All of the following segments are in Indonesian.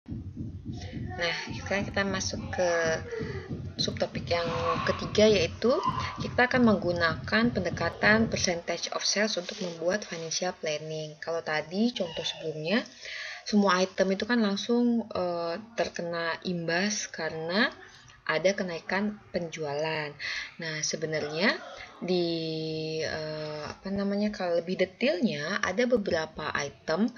Nah, sekarang kita masuk ke subtopik yang ketiga, yaitu kita akan menggunakan pendekatan percentage of sales untuk membuat financial planning. Kalau tadi contoh sebelumnya, semua item itu kan langsung terkena imbas karena ada kenaikan penjualan. Nah, sebenarnya di kalau lebih detailnya ada beberapa item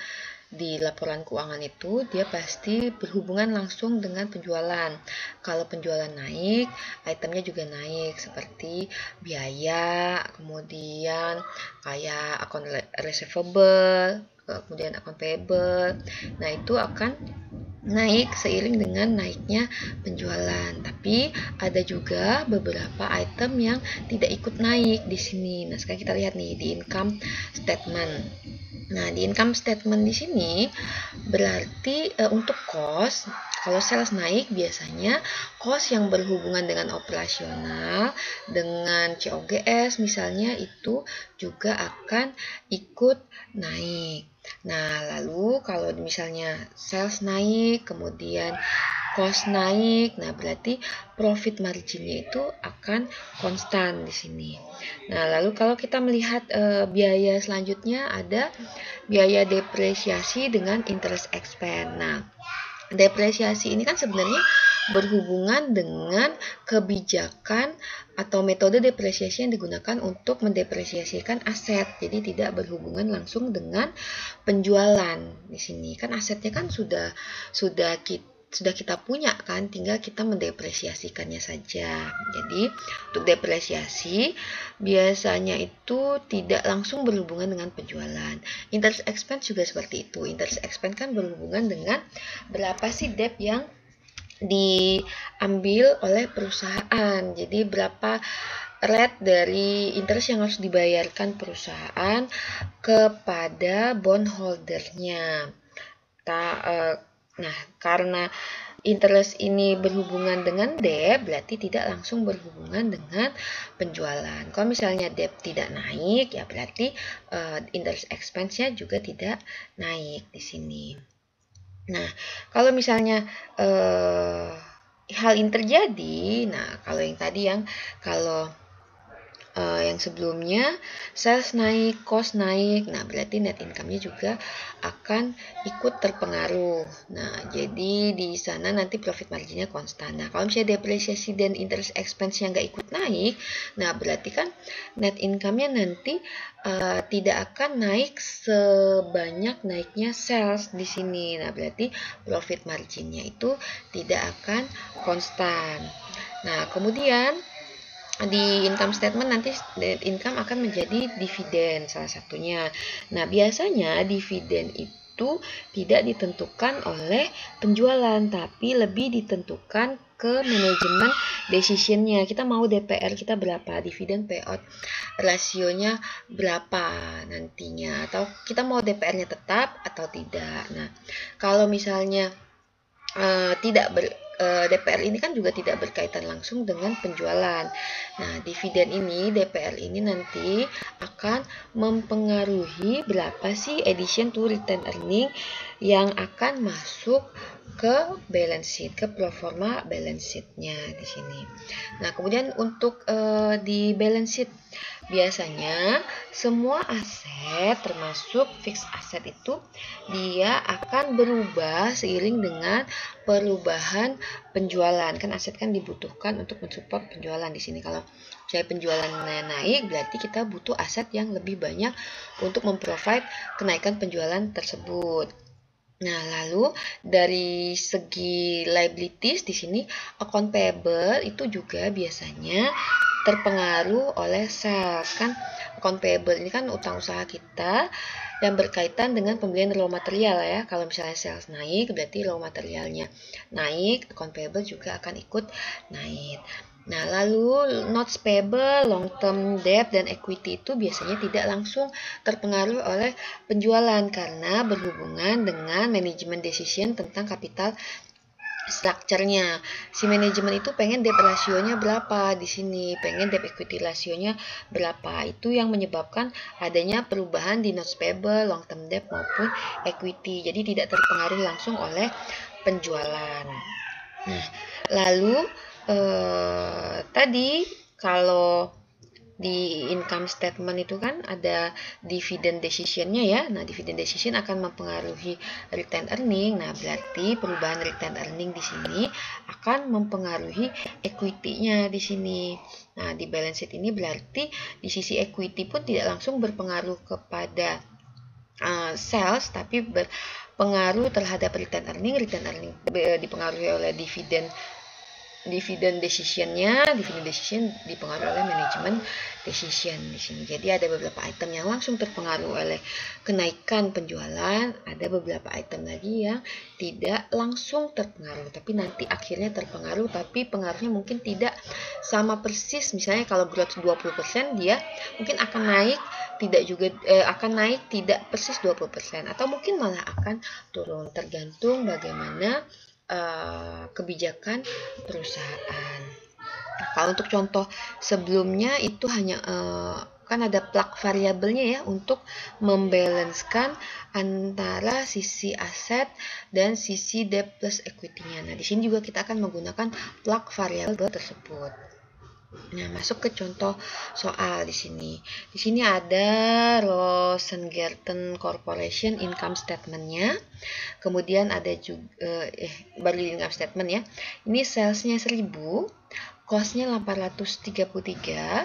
di laporan keuangan itu dia pasti berhubungan langsung dengan penjualan. Kalau penjualan naik, itemnya juga naik seperti biaya, kemudian kayak account receivable, kemudian account payable. Nah, itu akan naik seiring dengan naiknya penjualan. Tapi ada juga beberapa item yang tidak ikut naik di sini. Nah, sekarang kita lihat nih di income statement. Nah, di income statement di sini berarti untuk cost, kalau sales naik biasanya cost yang berhubungan dengan operasional, dengan COGS misalnya itu juga akan ikut naik. Nah, lalu kalau misalnya sales naik, kemudian cost naik, nah berarti profit marginnya itu akan konstan di sini. Nah, lalu kalau kita melihat biaya selanjutnya ada biaya depresiasi dengan interest expense. Nah, depresiasi ini kan sebenarnya berhubungan dengan kebijakan atau metode depresiasi yang digunakan untuk mendepresiasikan aset. Jadi tidak berhubungan langsung dengan penjualan di sini. Kan asetnya kan sudah kita punya kan, tinggal kita mendepresiasikannya saja. Jadi untuk depresiasi biasanya itu tidak langsung berhubungan dengan penjualan. Interest expense juga seperti itu. Interest expense kan berhubungan dengan berapa sih debt yang diambil oleh perusahaan. Jadi berapa rate dari interest yang harus dibayarkan perusahaan kepada bondholdernya. Nah, karena interest ini berhubungan dengan debt, berarti tidak langsung berhubungan dengan penjualan. Kalau misalnya debt tidak naik, ya berarti interest expense-nya juga tidak naik di sini. Nah, kalau misalnya hal ini terjadi, nah kalau yang tadi kalau yang sebelumnya sales naik, cost naik, nah berarti net income-nya juga akan ikut terpengaruh. Nah, jadi di sana nanti profit marginnya konstan. Nah, kalau misalnya depresiasi dan interest expense-nya nggak ikut naik, nah berarti kan net income-nya nanti tidak akan naik sebanyak naiknya sales di sini. Nah, berarti profit marginnya itu tidak akan konstan. Nah, kemudian di income statement nanti net income akan menjadi dividen salah satunya. Nah, biasanya dividen itu tidak ditentukan oleh penjualan, tapi lebih ditentukan ke manajemen decision-nya. Kita mau DPR kita berapa, dividen payout rasionya berapa nantinya, atau kita mau DPR-nya tetap atau tidak. Nah, kalau misalnya DPR ini kan juga tidak berkaitan langsung dengan penjualan. Nah, dividen ini, DPR ini nanti akan mempengaruhi berapa sih addition to return earning yang akan masuk ke balance sheet, ke proforma balance sheet-nya di sini. Nah, kemudian untuk di balance sheet biasanya semua aset termasuk fixed asset itu dia akan berubah seiring dengan perubahan penjualan. Kan aset kan dibutuhkan untuk mensupport penjualan di sini. Kalau saya penjualannya naik, berarti kita butuh aset yang lebih banyak untuk memprovide kenaikan penjualan tersebut. Nah, lalu dari segi liabilities di sini account payable itu juga biasanya terpengaruh oleh sales. Kan account payable ini kan utang usaha kita yang berkaitan dengan pembelian raw material ya. Kalau misalnya sales naik, berarti raw materialnya naik, account payable juga akan ikut naik. Nah, lalu notes payable, long term debt, dan equity itu biasanya tidak langsung terpengaruh oleh penjualan karena berhubungan dengan manajemen decision tentang capital structure-nya. Si manajemen itu pengen debt rasionya berapa di sini, pengen debt equity rasionya berapa. Itu yang menyebabkan adanya perubahan di notes payable, long term debt maupun equity. Jadi tidak terpengaruh langsung oleh penjualan. Nah, lalu tadi kalau di income statement itu kan ada dividend decision-nya ya. Nah, dividend decision akan mempengaruhi retained earning. Nah, berarti perubahan retained earning di sini akan mempengaruhi equity-nya di sini. Nah, di balance sheet ini berarti di sisi equity pun tidak langsung berpengaruh kepada sales, tapi berpengaruh terhadap retained earning. Retained earning dipengaruhi oleh dividen decision dipengaruhi oleh manajemen decision di sini. Jadi ada beberapa item yang langsung terpengaruh oleh kenaikan penjualan, ada beberapa item lagi yang tidak langsung terpengaruh, tapi nanti akhirnya terpengaruh, tapi pengaruhnya mungkin tidak sama persis. Misalnya kalau growth 20%, dia mungkin akan naik tidak persis 20%, atau mungkin malah akan turun, tergantung bagaimana kebijakan perusahaan. Nah, kalau untuk contoh sebelumnya itu hanya kan ada plug variabelnya ya untuk membalancekan antara sisi aset dan sisi debt plus equity-nya. Nah, di sini juga kita akan menggunakan plug variabel tersebut. Nah, masuk ke contoh soal di sini. Di sini ada Rosengarten Corporation income statement-nya. Kemudian ada juga baru income statement ya. Ini sales-nya 1000, cost-nya 833.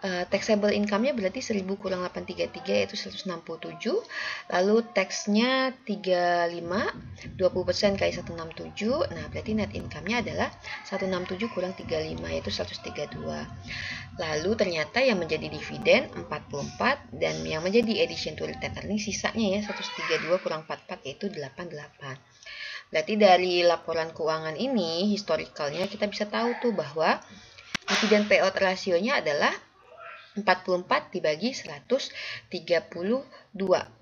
Taxable income-nya berarti 1000 kurang 833 yaitu 167. Lalu tax-nya 35, 20% kali 167. Nah, berarti net income-nya adalah 167 kurang 35 yaitu 132. Lalu ternyata yang menjadi dividen 44 dan yang menjadi addition to retained earning sisanya ya 132 kurang 44 yaitu 88. Berarti dari laporan keuangan ini historicalnya kita bisa tahu tuh bahwa dividen payout rasionya adalah 44 dibagi 132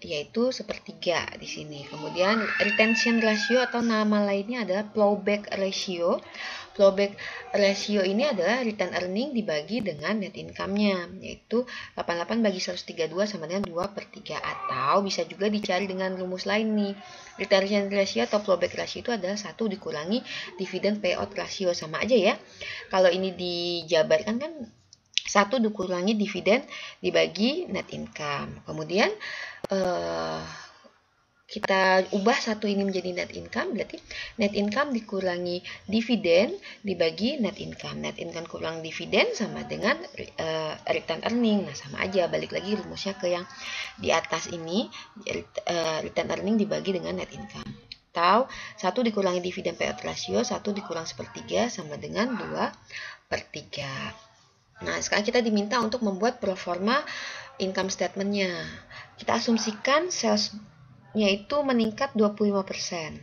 yaitu sepertiga di sini. Kemudian retention ratio atau nama lainnya adalah plowback ratio. Plowback ratio ini adalah return earning dibagi dengan net income-nya, yaitu 88 bagi 132 sama dengan 2/3, atau bisa juga dicari dengan rumus lain nih. Retention ratio atau plowback ratio itu adalah 1 dikurangi dividend payout ratio, sama aja ya. Kalau ini dijabarkan kan 1 dikurangi dividen dibagi net income. Kemudian kita ubah 1 ini menjadi net income, berarti net income dikurangi dividen dibagi net income. Net income kurang dividen sama dengan return earning. Nah, sama aja, balik lagi rumusnya ke yang di atas ini, return earning dibagi dengan net income. Atau 1 dikurangi dividen payout ratio, 1 dikurang 1/3 sama dengan 2/3. Nah, sekarang kita diminta untuk membuat proforma income statement-nya. Kita asumsikan sales-nya itu meningkat 25%.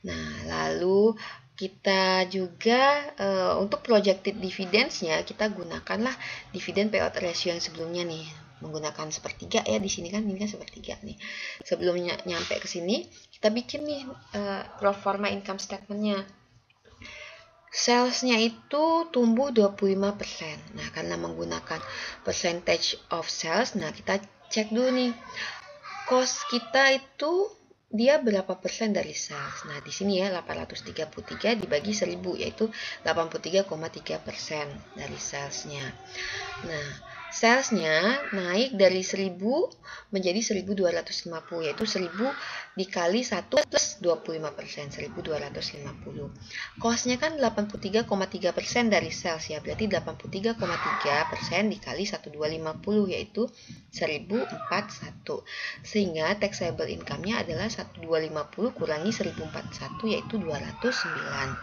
Nah, lalu kita juga untuk projected dividends-nya kita gunakanlah dividen payout ratio yang sebelumnya nih, menggunakan sepertiga ya. Di sini kan ini kan sepertiga nih. Sebelumnya nyampe ke sini kita bikin nih proforma income statement-nya. Sales-nya itu tumbuh 25%. Nah, karena menggunakan percentage of sales, nah kita cek dulu nih. Cost kita itu dia berapa persen dari sales. Nah, di sini ya 833 dibagi 1000 yaitu 83,3% dari salesnya. Nah, salesnya naik dari 1000 menjadi 1250 yaitu 1000 dikali 1 plus 25%, 1250. Cost-nya kan 83,3% dari sales ya, berarti 83,3% dikali 1250 yaitu 1041. Sehingga taxable income-nya adalah 1250 kurangi 1041 yaitu 209.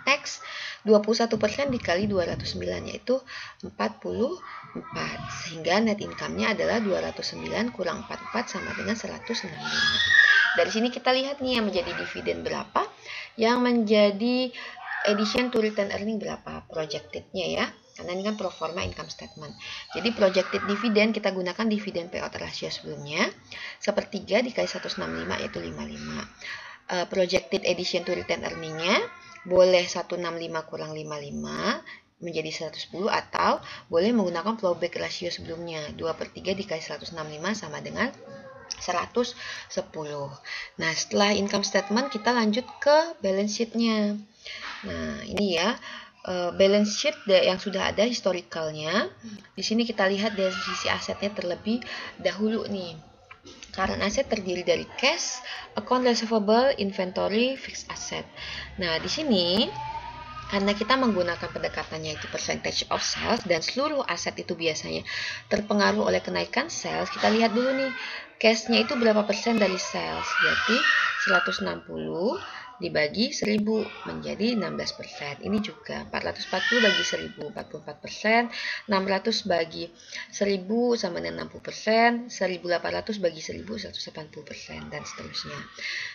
Tax 21% dikali 209 yaitu 44. Sehingga net income-nya adalah 209 kurang 44 sama dengan 165. Dari sini kita lihat nih yang menjadi dividen berapa, yang menjadi addition to return earning berapa, projected-nya ya. Karena ini kan proforma income statement. Jadi projected dividend kita gunakan dividen payout ratio sebelumnya. Sepertiga dikali 165 yaitu 55. Projected addition to return earning-nya boleh 165 kurang 55 menjadi 110 atau boleh menggunakan plowback ratio sebelumnya. 2/3 dikali 165 sama dengan 110. Nah, setelah income statement kita lanjut ke balance sheet-nya. Nah, ini ya balance sheet yang sudah ada historicalnya. Di sini kita lihat dari sisi asetnya terlebih dahulu nih. Current asset terdiri dari cash, account receivable, inventory, fixed asset. Nah, di sini karena kita menggunakan pendekatannya itu percentage of sales dan seluruh aset itu biasanya terpengaruh oleh kenaikan sales, kita lihat dulu nih cash-nya itu berapa persen dari sales. Berarti 160 dibagi 1000 menjadi 16%. Ini juga 440 bagi 1000, 44%. 600 bagi 1000 sama dengan 60%. 1800 bagi 1000, 180%, dan seterusnya.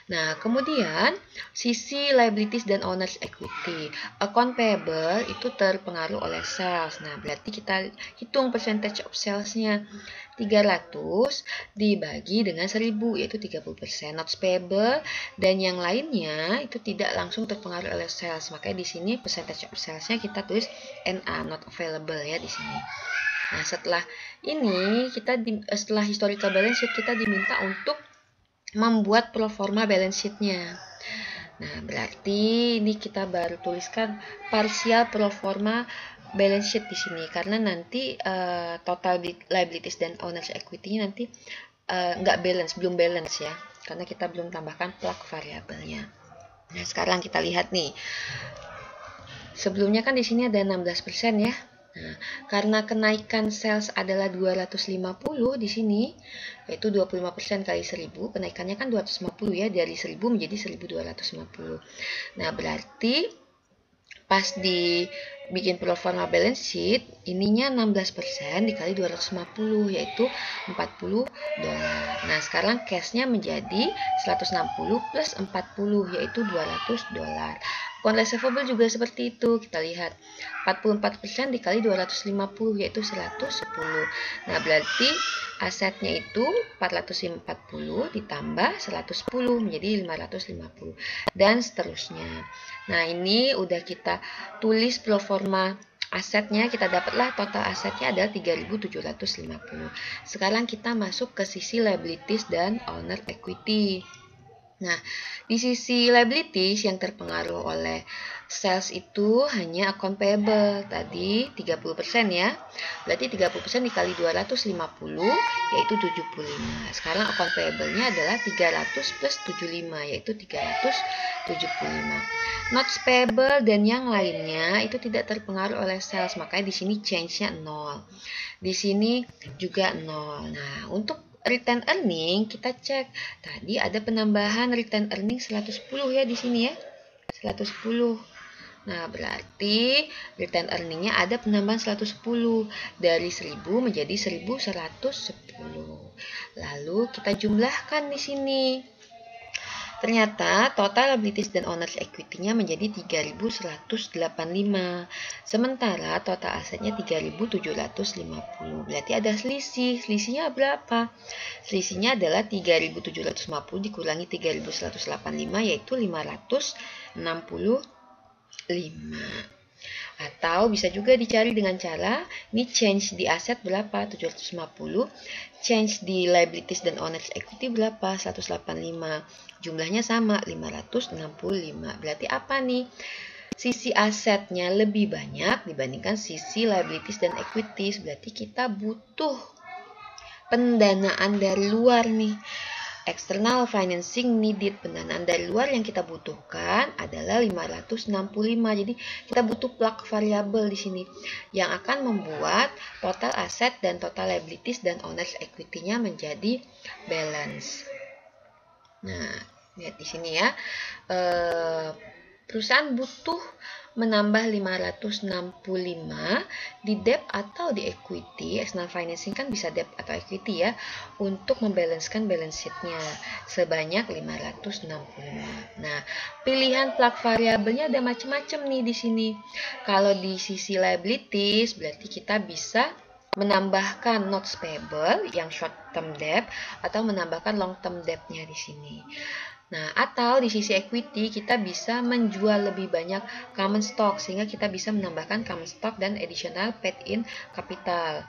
Nah, kemudian sisi liabilities dan owners equity. Account payable itu terpengaruh oleh sales. Nah, berarti kita hitung percentage of sales-nya. 300 dibagi dengan 1000, yaitu 30%. Notes payable dan yang lainnya itu tidak langsung terpengaruh oleh sales. Makanya di sini percentage of sales-nya kita tulis NA, not available ya di sini. Nah, setelah ini setelah historical balance sheet kita diminta untuk membuat pro forma balance sheet-nya. Nah, berarti ini kita baru tuliskan partial pro forma balance sheet di sini karena nanti total liabilities dan owners equity-nya nanti nggak balance, belum balance ya, karena kita belum tambahkan plug variabelnya. Nah, sekarang kita lihat nih. Sebelumnya kan di sini ada 16% ya. Nah, karena kenaikan sales adalah 250 di sini, yaitu 25% kali 1000, kenaikannya kan 250 ya, dari 1000 menjadi 1250. Nah, berarti pas dibikin pro forma balance sheet, ininya 16% dikali 250, yaitu $40. Nah, sekarang cash-nya menjadi 160 plus 40, yaitu $200. Account receivable juga seperti itu. Kita lihat 44% dikali 250, yaitu 110. Nah, berarti asetnya itu 440 ditambah 110 menjadi 550 dan seterusnya. Nah, ini udah kita tulis pro forma asetnya, kita dapatlah total asetnya adalah 3.750. Sekarang kita masuk ke sisi liabilities dan owner equity. Nah, di sisi liabilities yang terpengaruh oleh sales itu hanya account payable. Tadi 30% ya. Berarti 30% dikali 250 yaitu 75. Sekarang account payable-nya adalah 300 plus 75 yaitu 375. Notes payable dan yang lainnya itu tidak terpengaruh oleh sales, makanya di sini change-nya 0. Di sini juga 0. Nah, untuk return earning kita cek. Tadi ada penambahan return earning 110 ya di sini ya. 110. Nah, berarti return earningnya ada penambahan 110 dari 1000 menjadi 1110. Lalu kita jumlahkan di sini. Ternyata total liabilities dan owners equity-nya menjadi 3.185. Sementara total asetnya 3.750. Berarti ada selisih. Selisihnya berapa? Selisihnya adalah 3.750 dikurangi 3.185 yaitu 565. Atau bisa juga dicari dengan cara ini change di aset berapa? 750. Change di liabilities dan owners equity berapa? 185. Jumlahnya sama 565. Berarti apa nih? Sisi asetnya lebih banyak dibandingkan sisi liabilities dan equities. Berarti kita butuh pendanaan dari luar nih. External financing needed, pendanaan dari luar yang kita butuhkan adalah 565. Jadi kita butuh plug variabel di sini yang akan membuat total aset dan total liabilities dan owners equity-nya menjadi balance. Nah, lihat di sini ya. Perusahaan butuh menambah 565 di debt atau di equity. External financing kan bisa debt atau equity ya, untuk membalancekan balance sheet-nya sebanyak 565. Nah, pilihan plug variabelnya ada macam-macam nih di sini. Kalau di sisi liabilities berarti kita bisa menambahkan notes payable yang short term debt atau menambahkan long term debt-nya di sini. Nah, atau di sisi equity kita bisa menjual lebih banyak common stock sehingga kita bisa menambahkan common stock dan additional paid-in capital.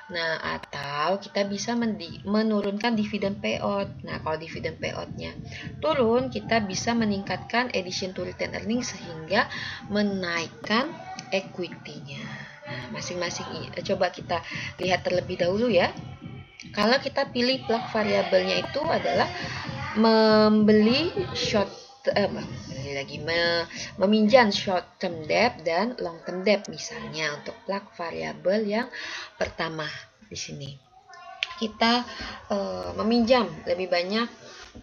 Nah, atau kita bisa menurunkan dividen payout. Nah, kalau dividen payout-nya turun, kita bisa meningkatkan addition to return earnings sehingga menaikkan equity-nya. Nah, masing-masing coba kita lihat terlebih dahulu ya. Kalau kita pilih plug variabelnya itu adalah membeli meminjam short term debt dan long term debt, misalnya untuk plug variabel yang pertama di sini kita meminjam lebih banyak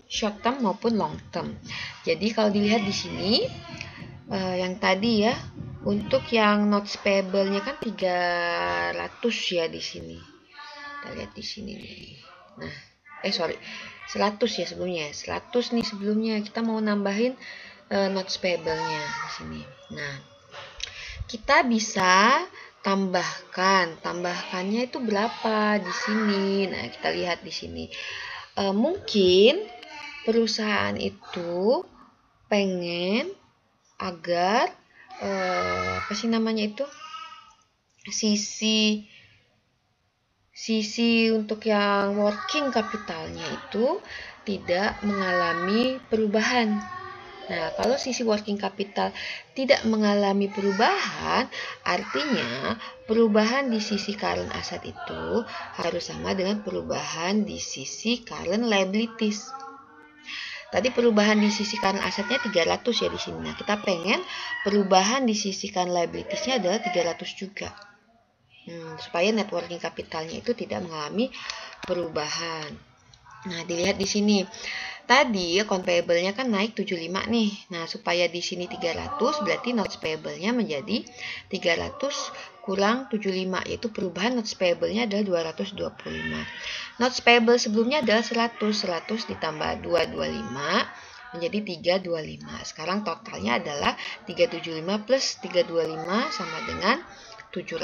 short term maupun long term. Jadi kalau dilihat di sini yang tadi ya, untuk yang notes payable-nya kan 300 ya di sini. Kita lihat di sini nih. Nah, 100 ya sebelumnya. 100 nih sebelumnya. Kita mau nambahin notes payable-nya di sini. Nah, kita bisa tambahkannya itu berapa di sini. Nah, kita lihat di sini. Mungkin perusahaan itu pengen agar sisi untuk yang working capitalnya itu tidak mengalami perubahan. Nah, kalau sisi working capital tidak mengalami perubahan, artinya perubahan di sisi current asset itu harus sama dengan perubahan di sisi current liabilities. Tadi perubahan di sisi current asetnya 300 ya di sini. Nah, kita pengen perubahan di sisi current liabilities-nya adalah 300 juga. Supaya net working capitalnya itu tidak mengalami perubahan. Nah, dilihat di sini. Tadi account payable-nya kan naik 75 nih. Nah, supaya di sini 300 berarti notes payable-nya menjadi 300 kurang 75, yaitu perubahan notes payable-nya adalah 225. Notes payable sebelumnya adalah 100 ditambah 225 menjadi 325. Sekarang totalnya adalah 375 plus 325 sama dengan 700.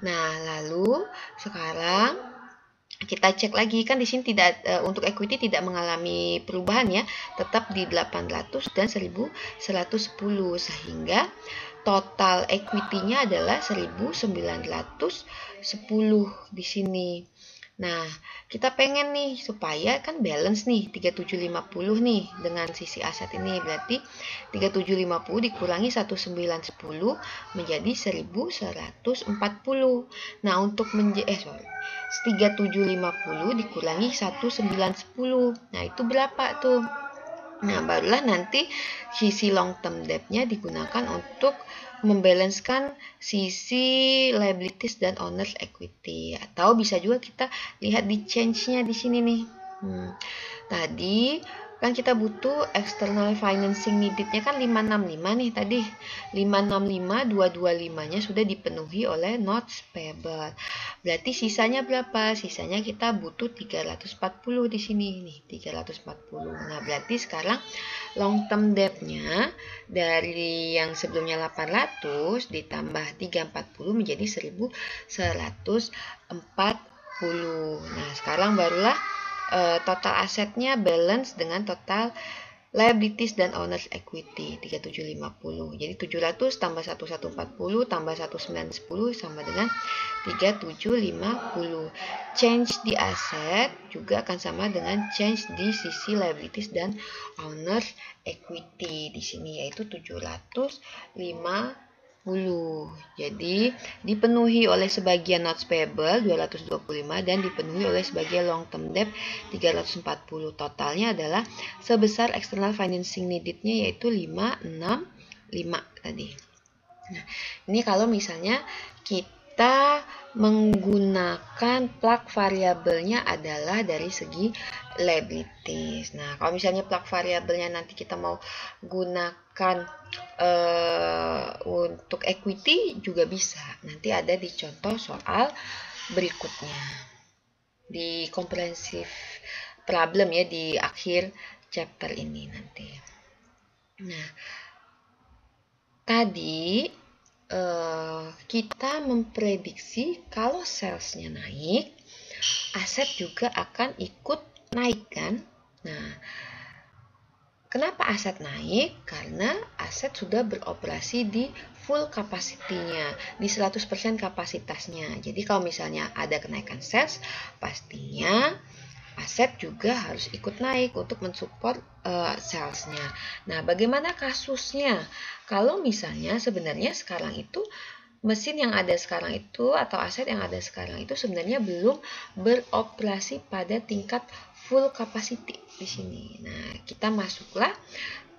Nah, lalu sekarang kita cek lagi, kan di sini tidak untuk equity tidak mengalami perubahan ya, tetap di 800 dan 1110 sehingga total equity-nya adalah 1910 di sini. Nah, kita pengen nih supaya kan balance nih 3750 nih dengan sisi aset ini, berarti 3750 dikurangi 1910 menjadi 1140. Nah, untuk 3750 dikurangi 1910. Nah, itu berapa tuh? Nah, barulah nanti sisi long term debt-nya digunakan untuk membalancekan sisi liabilities dan owner's equity. Atau bisa juga kita lihat di change-nya di sini nih. Tadi kan kita butuh external financing needed-nya kan 565 nih tadi. 565, 225-nya sudah dipenuhi oleh notes payable. Berarti sisanya berapa? Sisanya kita butuh 340 di sini nih, 340. Nah, berarti sekarang long term debt-nya dari yang sebelumnya 800 ditambah 340 menjadi 1140. Nah, sekarang barulah total asetnya balance dengan total liabilities dan owner's equity 3750. Jadi 700 tambah 1140 tambah 1910 sama dengan 3750. Change di aset juga akan sama dengan change di sisi liabilities dan owner's equity di sini, yaitu 750. Jadi dipenuhi oleh sebagian notes payable 225 dan dipenuhi oleh sebagian long term debt 340. Totalnya adalah sebesar external financing needed-nya yaitu 565 tadi. Nah, ini kalau misalnya kita menggunakan plug variabelnya adalah dari segi liabilities. Nah, kalau misalnya plug variabelnya nanti kita mau gunakan untuk equity juga bisa. Nanti ada di contoh soal berikutnya di comprehensive problem ya di akhir chapter ini nanti. Nah, tadi kita memprediksi kalau salesnya naik, aset juga akan ikut naik kan. Nah, Kenapa aset naik? Karena aset sudah beroperasi di full kapasitinya, di 100% kapasitasnya. Jadi kalau misalnya ada kenaikan sales, pastinya aset juga harus ikut naik untuk mensupport salesnya. Nah, bagaimana kasusnya? Kalau misalnya sebenarnya sekarang itu mesin yang ada sekarang itu atau aset yang ada sekarang itu sebenarnya belum beroperasi pada tingkat full capacity di sini. Nah, kita masuklah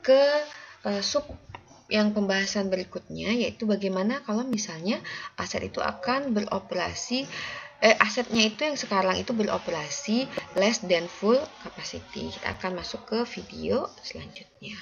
ke sub yang pembahasan berikutnya, yaitu bagaimana kalau misalnya aset itu akan beroperasi asetnya itu yang sekarang itu beroperasi less than full capacity. Kita akan masuk ke video selanjutnya.